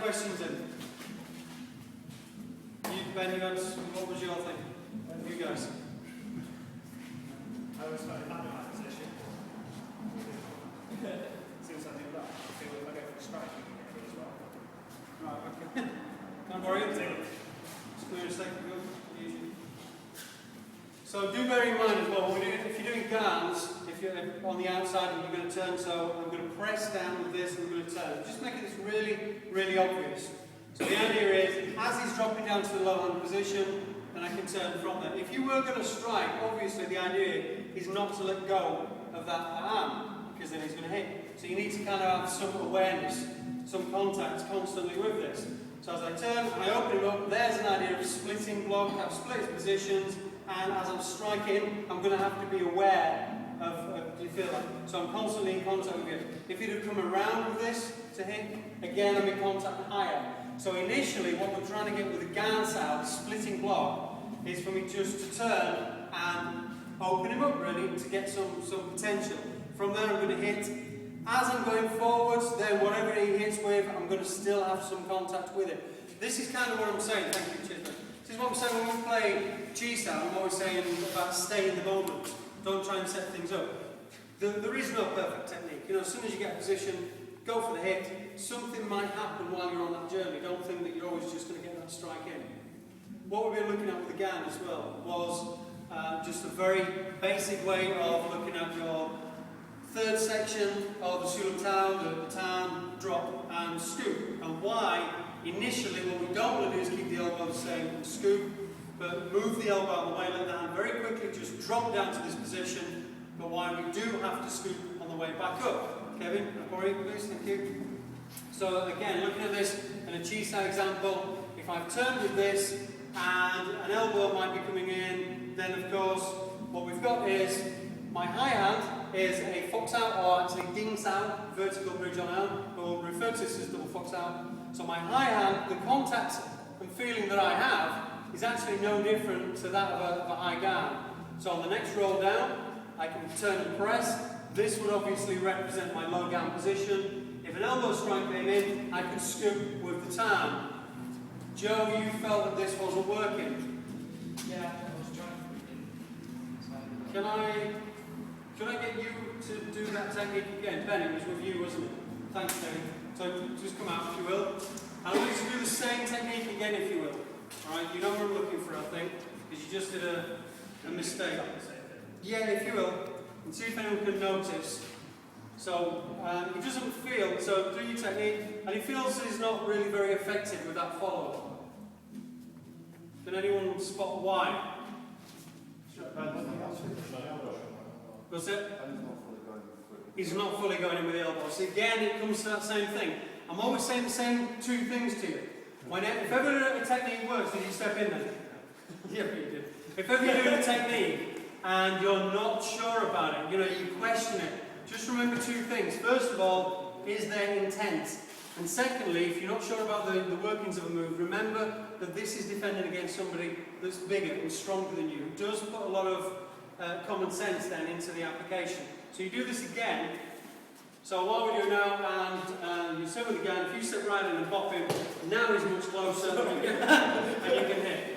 questions in? Ben, what was your thing? You guys? I always find it happy in that position. Since I do that, I feel if I go for a strike, you can get me as well. Right, okay. Can I borrow you? Just clear a second, go. Easy. So do bear in mind as well, if you're doing garns, if you're on the outside and you're going to turn, so I'm going to press down with this and I'm going to turn. Just making this really, really obvious. So the idea is, as he's dropping down to the low hand position, then I can turn from there. If you were going to strike, obviously the idea is not to let go of that arm, because then he's going to hit. So you need to kind of have some awareness, some contact constantly with this. So as I turn and I open him up, there's an idea of splitting block. I've split his positions, and as I'm striking, I'm going to have to be aware of, do you feel that? So I'm constantly in contact with you. If you'd have come around with this to hit, again I'm in contact higher. So initially, what we're trying to get with the Garn Sau, splitting block, is for me just to turn and open him up really to get some potential. From there I'm going to hit. As I'm going forwards, then whatever he hits with, I'm going to still have some contact with it. This is kind of what I'm saying. Thank you, Chisholm. This is what I'm saying when we play Chi Sau. I'm always saying about stay in the moment. Don't try and set things up. There is no perfect technique. You know, as soon as you get a position, go for the hit. Something might happen while you're on that journey. Don't think that you're always just going to get that strike in. What we've been looking at with the Garn as well was just a very basic way of looking at your third section of the Suluk the Tan, drop and scoop. And why, initially, what we don't want to do is keep the elbow the same and scoop, but move the elbow out of the way, let the hand very quickly just drop down to this position, but why we do have to scoop on the way back up. Kevin, Corey, please, thank you. So again, looking at this in a Chi Sau example, if I've turned with this and an elbow might be coming in, then of course what we've got is my high hand is a fox out, or actually ding sau, vertical bridge on arm. We'll refer to this as double fox out. So my high hand, the contact and feeling that I have is actually no different to that of a high Garn. So on the next roll down, I can turn and press. This would obviously represent my low Garn position. If an elbow strike came in, I could scoop with the Tan. Joe, you felt that this wasn't working. Yeah, I was trying to. Can I get you to do that technique again? Ben, it was with you, wasn't it? Thanks, David. So just come out, if you will. And I want you to do the same technique again, if you will. Alright, you know what I'm looking for, I think, because you just did a mistake. Yeah, if you will. And see if anyone can notice. So he doesn't feel, so do your technique, and he feels he's not really very effective with that follow-up. Can anyone spot why? What's it? He's not fully going in with the elbow. So again, it comes to that same thing. I'm always saying the same two things to you. If ever a technique works, did you step in then? Yeah, you did. If ever you're doing a technique and you're not sure about it, you know, you question it, just remember two things. First of all, is there intent? And secondly, if you're not sure about the workings of a move, remember that this is defending against somebody that's bigger and stronger than you, who does put a lot of common sense then into the application. So you do this again. So what we do now, and you sit with the Garn, if you sit right in and pop him, now he's much closer, and you can hit.